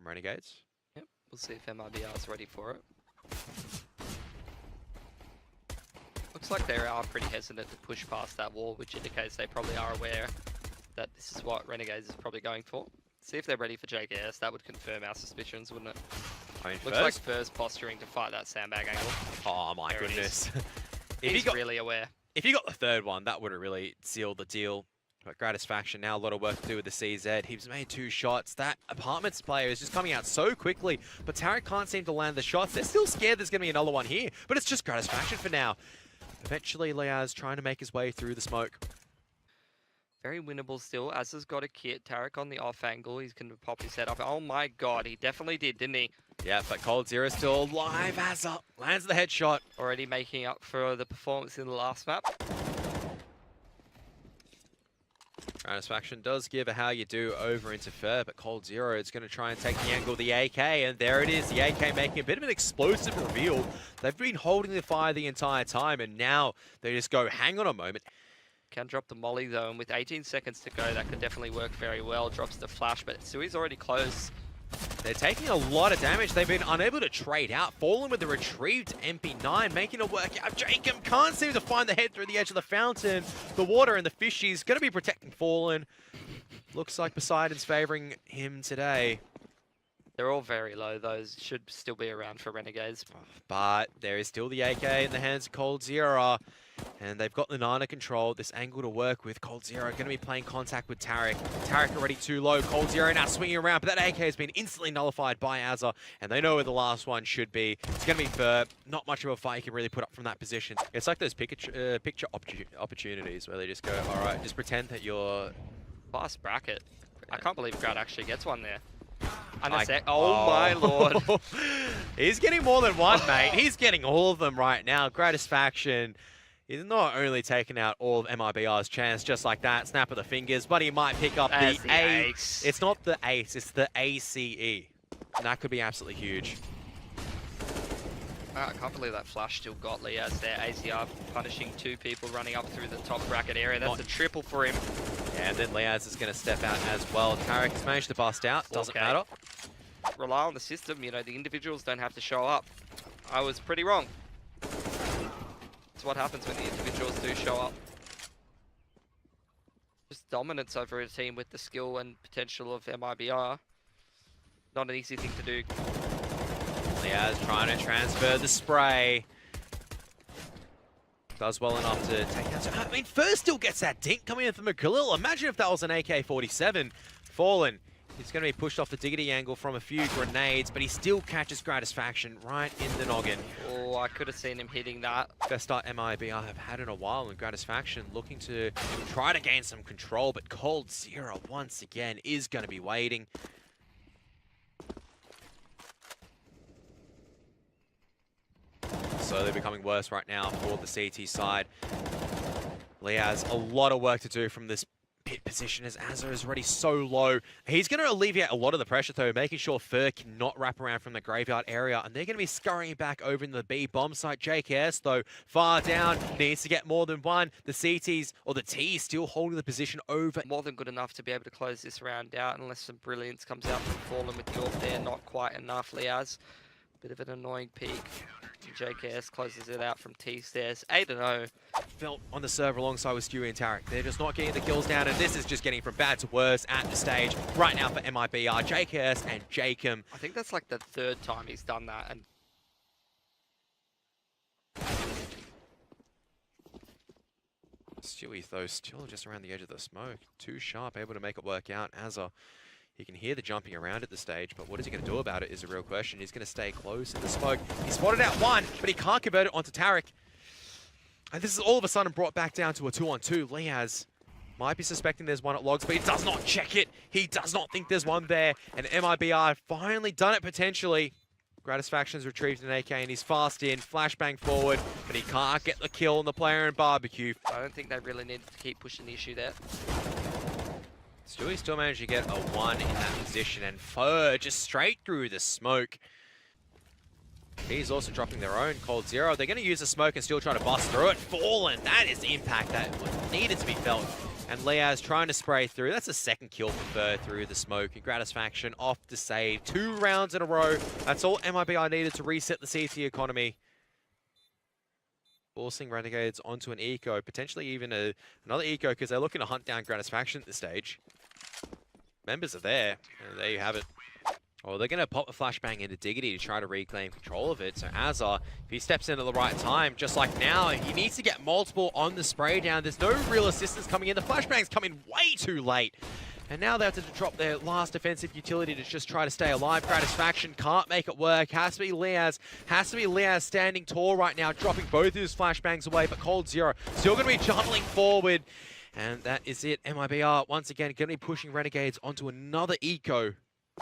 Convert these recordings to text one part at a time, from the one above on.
from Renegades. Yep, we'll see if MiBR is ready for it. Looks like they are pretty hesitant to push past that wall, which indicates they probably are aware that this is what Renegades is probably going for. See if they're ready for JKS. That would confirm our suspicions, wouldn't it? I mean, Looks like Fur's posturing to fight that sandbag angle. Oh my There it goodness. He's really aware. If you got the third one, that would have really sealed the deal. But Gratisfaction now a lot of work to do with the CZ. He's made 2 shots. That Apartments player is just coming out so quickly, but Tarek can't seem to land the shots. They're still scared there's going to be another one here, but it's just Gratisfaction for now. Eventually, Leaz trying to make his way through the smoke. Very winnable still. Azza's got a kit. Tarek on the off angle. He's going to pop his head up. Oh my god, he definitely did, didn't he? Yeah, but Cold Zero still alive. Azza lands the headshot. Already making up for the performance in the last map. Gratisfaction does give a how you do over into Fur, but Cold Zero is going to try and take the angle of the AK, and there it is. The AK making a bit of an explosive reveal. They've been holding the fire the entire time, and now they just go, hang on a moment. Can drop the molly though, and with 18 seconds to go, that could definitely work very well. Drops the flash, but Sui's already close. They're taking a lot of damage. They've been unable to trade out. Fallen with the retrieved MP9, making it work out. Jacob can't seem to find the head through the edge of the fountain. The water and the fishies going to be protecting Fallen. Looks like Poseidon's favoring him today. They're all very low. Those should still be around for Renegades. But there is still the AK in the hands of Cold Zero. And they've got the Nana control, this angle to work with. Cold Zero going to be playing contact with Tarek. Tarek already too low. Cold Zero now swinging around, but that AK has been instantly nullified by Azza, and they know where the last one should be. It's going to be Fur. Not much of a fight he can really put up from that position. It's like those picture opportunities where they just go, all right, just pretend that you're... Fast bracket. I can't believe Grad actually gets one there. And oh my lord. He's getting more than one, mate. He's getting all of them right now. Gratisfaction. He's not only taking out all of MiBR's chance just like that, snap of the fingers, but he might pick up the ace. It's not the ace, it's the ACE. And that could be absolutely huge. I can't believe that flash still got Leaz there. ACR punishing 2 people running up through the top bracket area. That's a triple for him. Yeah, and then Leaz is going to step out as well. Tarek has managed to bust out. Doesn't matter. Rely on the system. You know, the individuals don't have to show up. I was pretty wrong. That's what happens when the individuals do show up. Just dominance over a team with the skill and potential of MiBR. Not an easy thing to do. Leaz trying to transfer the spray. Does well enough to take out. I mean, Fur still gets that dink coming in from Khalil. Imagine if that was an AK-47. Fallen. He's going to be pushed off the diggity angle from a few grenades, but he still catches Gratisfaction right in the noggin. Oh, I could have seen him hitting that. Best start MiBR have had in a while, and Gratisfaction looking to try to gain some control, but Cold Zero once again is going to be waiting. Slowly becoming worse right now for the CT side. Leaz, a lot of work to do from this pit position as Azza is already so low. He's going to alleviate a lot of the pressure though, making sure Fur cannot wrap around from the graveyard area, and they're going to be scurrying back over into the B bomb site. JKS though, far down, needs to get more than one. The CTs, or the T, still holding the position over. More than good enough to be able to close this round out, unless some brilliance comes out from Fallen with the AWP there. Not quite enough, Leaz. Bit of an annoying peak. JKS closes it out from T stairs. 8-0. Felt on the server alongside with Stewie and Tarek. They're just not getting the kills down, and this is just getting from bad to worse at the stage. Right now for MiBR, JKS and Jacob. I think that's like the 3rd time he's done that. And Stewie though still just around the edge of the smoke. Too sharp, able to make it work out. Azza. He can hear the jumping around at the stage, but what is he going to do about it is a real question. He's going to stay close in the smoke. He spotted out one, but he can't convert it onto Tarek. And this is all of a sudden brought back down to a 2-on-2. Leaz might be suspecting there's one at logs, but he does not check it. He does not think there's one there. And MiBR finally done it potentially. Gratisfaction's retrieved an AK and he's fast in. Flashbang forward, but he can't get the kill on the player in barbecue. I don't think they really needed to keep pushing the issue there. Stewie still managed to get a 1 in that position, and Fur just straight through the smoke. He's also dropping their own Cold Zero. They're going to use the smoke and still try to bust through it. Fallen, that is the impact that needed to be felt And Leaz trying to spray through. That's a second kill for Fur through the smoke. And Gratisfaction off to save. 2 rounds in a row. That's all MiBR needed to reset the CT economy. Forcing Renegades onto an eco, potentially even another eco, because they're looking to hunt down Gratisfaction at this stage. Members are there, and there you have it. Oh, they're going to pop a flashbang into Diggity to try to reclaim control of it. So Azar, if he steps in at the right time, just like now, he needs to get multiple on the spray down. There's no real assistance coming in. The flashbang's coming way too late. And now they have to drop their last defensive utility to just try to stay alive. Gratisfaction can't make it work. Has to be Leaz. Has to be Leaz standing tall right now, dropping both of his flashbangs away. But Cold Zero still going to be jungle forward. And that is it. MiBR, once again, going to be pushing Renegades onto another eco.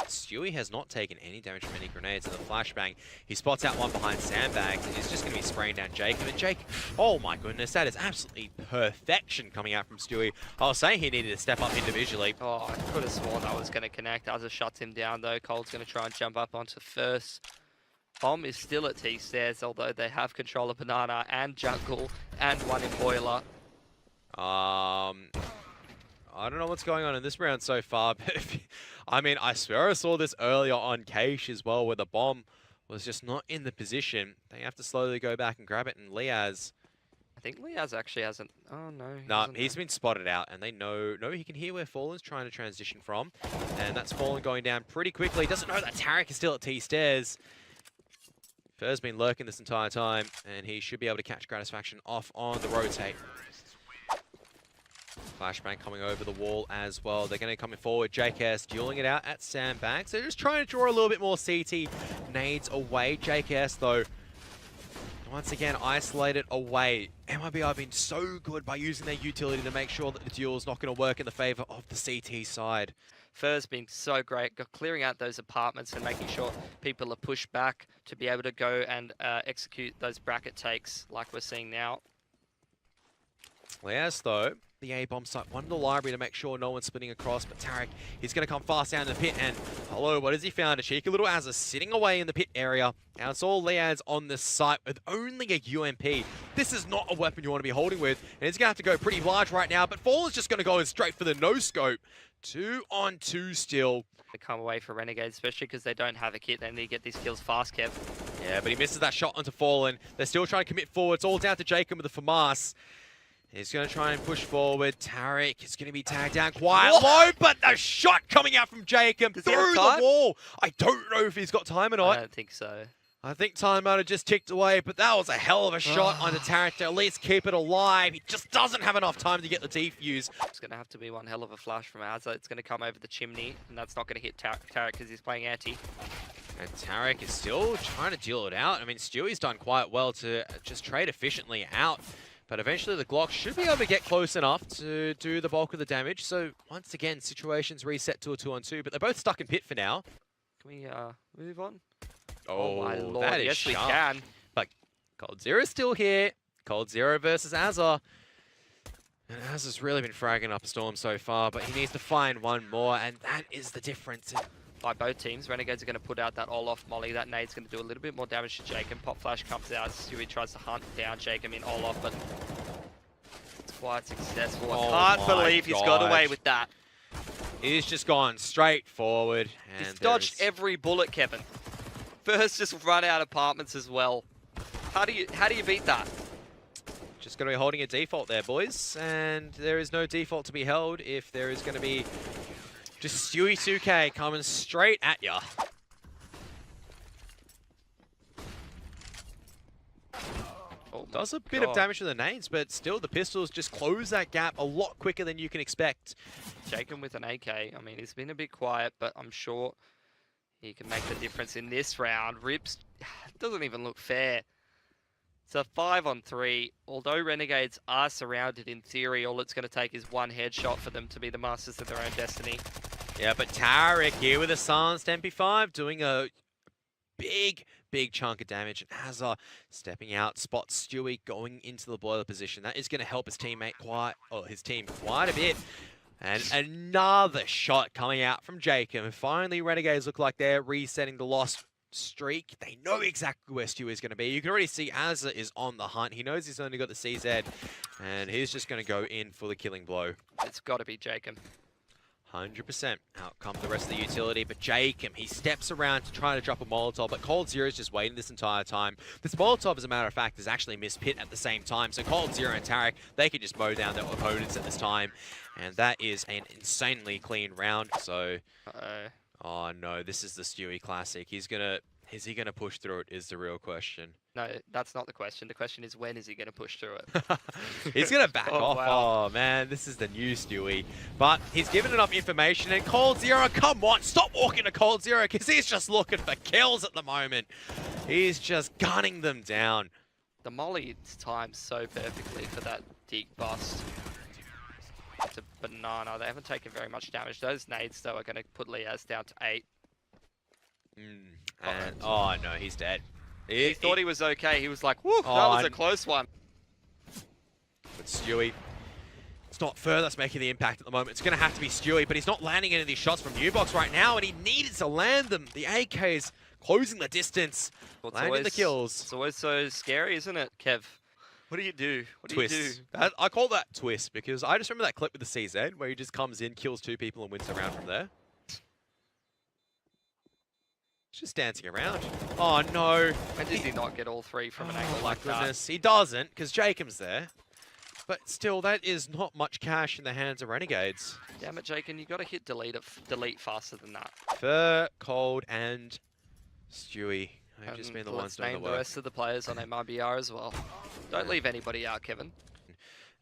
Stewie has not taken any damage from any grenades in the flashbang. He spots out one behind sandbags, and he's just going to be spraying down Jacob. And Jake, oh my goodness, that is absolutely perfection coming out from Stewie. I was saying he needed to step up individually. Oh, I could have sworn that was going to connect. Azza shuts him down, though. Cold's going to try and jump up onto first. Bomb is still at T-stairs, although they have control of Banana and Jungle and one in Boiler. I don't know what's going on in this round so far, but I mean, I swear I saw this earlier on Cache as well, where the bomb was just not in the position. They have to slowly go back and grab it, and Leaz... I think Leaz actually hasn't... Oh, no. No, he's been spotted out, and they know he can hear where Fallen's trying to transition from, and that's Fallen going down pretty quickly. Doesn't know that Tarek is still at T-stairs. Fur's been lurking this entire time, and he should be able to catch Gratisfaction off on the rotate. Flashbang coming over the wall as well. They're going to come forward. JKS dueling it out at Sandbags. They're just trying to draw a little bit more CT nades away. JKS, though, once again, isolated away. MiBR have been so good by using their utility to make sure that the duel is not going to work in the favor of the CT side. Fur's been so great, clearing out those apartments and making sure people are pushed back to be able to go and execute those bracket takes like we're seeing now. Leaz, though, the A-bomb site, one in the library to make sure no one's splitting across, but Tarek, he's going to come fast down in the pit, and hello, what has he found? A cheeky little Azza sitting away in the pit area. Now it's all Leaz on this site with only a UMP. This is not a weapon you want to be holding with, and he's going to have to go pretty large right now, but Fallen's just going to go in straight for the no-scope. 2-on-2 still. They come away for Renegades, especially because they don't have a kit. They need to get these kills fast, Kev. Yeah, but he misses that shot onto Fallen. They're still trying to commit forward. It's all down to Jacob with the FAMAS. He's going to try and push forward. Tarek is going to be tagged down quite low, but the shot coming out from Jacob through the wall. I don't know if he's got time or not. I don't think so. I think time might have just ticked away, but that was a hell of a shot onto Tarek to at least keep it alive. He just doesn't have enough time to get the defuse. It's going to have to be one hell of a flash from Azza. It's going to come over the chimney, and that's not going to hit Tarek because he's playing anti. And Tarek is still trying to deal it out. I mean, Stewie's done quite well to just trade efficiently out. But eventually the Glock should be able to get close enough to do the bulk of the damage. So once again, situations reset to a 2-on-2, but they're both stuck in pit for now. Can we move on? Oh, my lord, that is yes sharp. we can. But Cold Zero's still here. Cold Zero versus Azza. And Azza's really been fragging up a storm so far, but he needs to find one more, and that is the difference. By both teams, Renegades are going to put out that Olaf molly. That nade's going to do a little bit more damage to Jacob. Pop flash comes out. Stewie tries to hunt down Jacob in Olaf, but it's quite successful. I can't believe he's got away with that. He's just gone straight forward. And he's dodged every bullet, Kevin. First, just run out apartments as well. How do you beat that? Just going to be holding a default there, boys. And there is no default to be held if there is going to be just Stewie 2K coming straight at ya. Oh, does a bit of damage to the nades, but still the pistols just close that gap a lot quicker than you can expect. Jacob with an AK. I mean, he's been a bit quiet, but I'm sure he can make the difference in this round. Rips doesn't even look fair. It's a 5-on-3. Although Renegades are surrounded in theory, all it's going to take is one headshot for them to be the masters of their own destiny. Yeah, but Tarek here with a silenced MP5 doing a big chunk of damage. And Azza stepping out, spots Stewie going into the boiler position. That is going to help his team quite a bit. And another shot coming out from Jacob. And finally, Renegades look like they're resetting the loss streak. They know exactly where Stewie is going to be. You can already see Azza is on the hunt. He knows he's only got the CZ, and he's just going to go in for the killing blow. It's got to be Jacob. 100%. Out come the rest of the utility, but Jacob, he steps around to try to drop a Molotov, but Cold Zero is just waiting this entire time. This Molotov, as a matter of fact, is actually missed Pit at the same time, so Cold Zero and Tarek, they can just mow down their opponents at this time, and that is an insanely clean round, so... Oh no, this is the Stewie classic. Is he gonna push through it is the real question. No, that's not the question. The question is, when is he going to push through it? He's going to back off. Wow. Oh, man, this is the new Stewie. But he's given enough information, and Cold Zero, come on, stop walking to Cold Zero, because he's just looking for kills at the moment. He's just gunning them down. The molly times so perfectly for that dig bust. It's a banana. They haven't taken very much damage. Those nades, though, are going to put Liaz down to 8. And, oh, no, he's dead. He thought he was okay. He was like, whoop, that was a close one. But Stewie, it's not Fur that's making the impact at the moment. It's going to have to be Stewie, but he's not landing any of these shots from U-Box right now, and he needed to land them. The AK is closing the distance, landing the kills. It's always so scary, isn't it, Kev? What do you do? What do you do? I call that twist, because I just remember that clip with the CZ, where he just comes in, kills 2 people, and wins the round from there. Just dancing around. Oh no. When did he not get all 3 from an angle like that? He doesn't, because Jacob's there. But still, that is not much cash in the hands of Renegades. Damn it, Jacob, you got to hit delete faster than that. Fur, Cold, and Stewie. They've just been the ones doing the work. Name the rest of the players on MiBR as well. Don't leave anybody out, Kevin.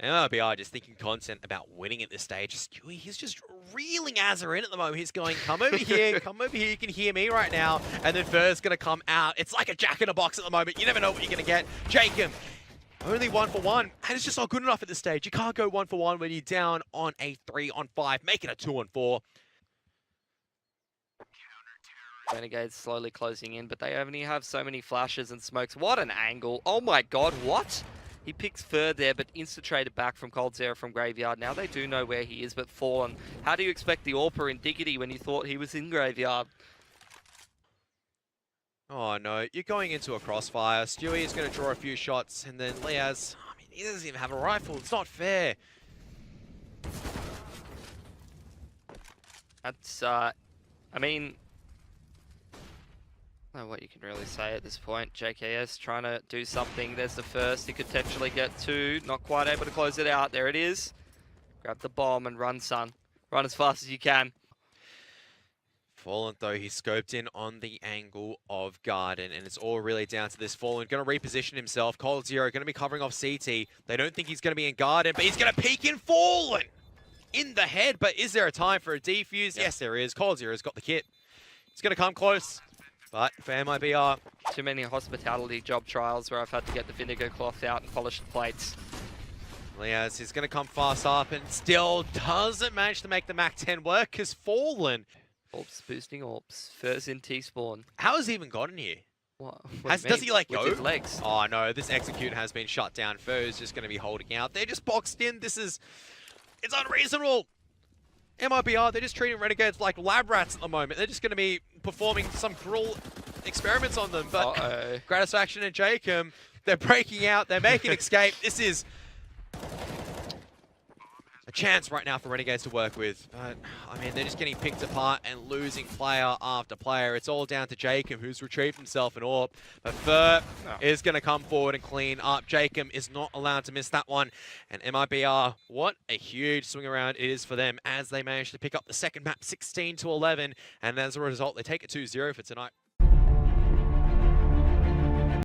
MiBR just thinking content about winning at this stage. Stewie, he's just reeling Azza in at the moment. He's going, come over here, come over here. You can hear me right now. And then Fur's going to come out. It's like a jack in a box at the moment. You never know what you're going to get. Jacob, only 1 for 1. And it's just not good enough at this stage. You can't go 1 for 1 when you're down on a 3 on 5. Make it a 2 on 4. Renegades slowly closing in, but they only have so many flashes and smokes. What an angle. Oh my god, what? He picks Fur there, but insta-traded back from Cold Zero from Graveyard. Now they do know where he is, but Fallen. How do you expect the AWPer in Diggity when you thought he was in Graveyard? Oh no, you're going into a crossfire. Stewie is going to draw a few shots, and then Liaz, I mean, he doesn't even have a rifle. It's not fair. That's, I mean... I don't know what you can really say at this point. JKS trying to do something. There's the first. He could potentially get 2. Not quite able to close it out. There it is. Grab the bomb and run, son. Run as fast as you can. Fallen, though, he scoped in on the angle of Garden, and it's all really down to this Fallen. Going to reposition himself. Cold Zero going to be covering off CT. They don't think he's going to be in Garden, but he's going to peek in Fallen! In the head, but is there a time for a defuse? Yep. Yes, there is. Cold Zero's got the kit. He's going to come close. But for MiBR... Too many hospitality job trials where I've had to get the vinegar cloth out and polish the plates. Liaz is going to come fast up and still doesn't manage to make the Mac 10 work because Fallen. Orps boosting Orps. Fur's in T-spawn. How has he even gotten here? What? Does he like with go? His legs. Oh no, this execute has been shut down. Fur's just going to be holding out. They're just boxed in. It's unreasonable. MiBR, they're just treating Renegades like lab rats at the moment. They're just going to be performing some cruel experiments on them. But Gratisfaction and Jacob, they're breaking out. They're making escape. This is a chance right now for Renegades to work with. But, I mean, they're just getting picked apart and losing player after player. It's all down to Jacob, who's retrieved himself an AWP. But Fur is going to come forward and clean up. Jacob is not allowed to miss that one. And MiBR, what a huge swing around it is for them as they manage to pick up the second map 16-11. And as a result, they take it 2-0 for tonight.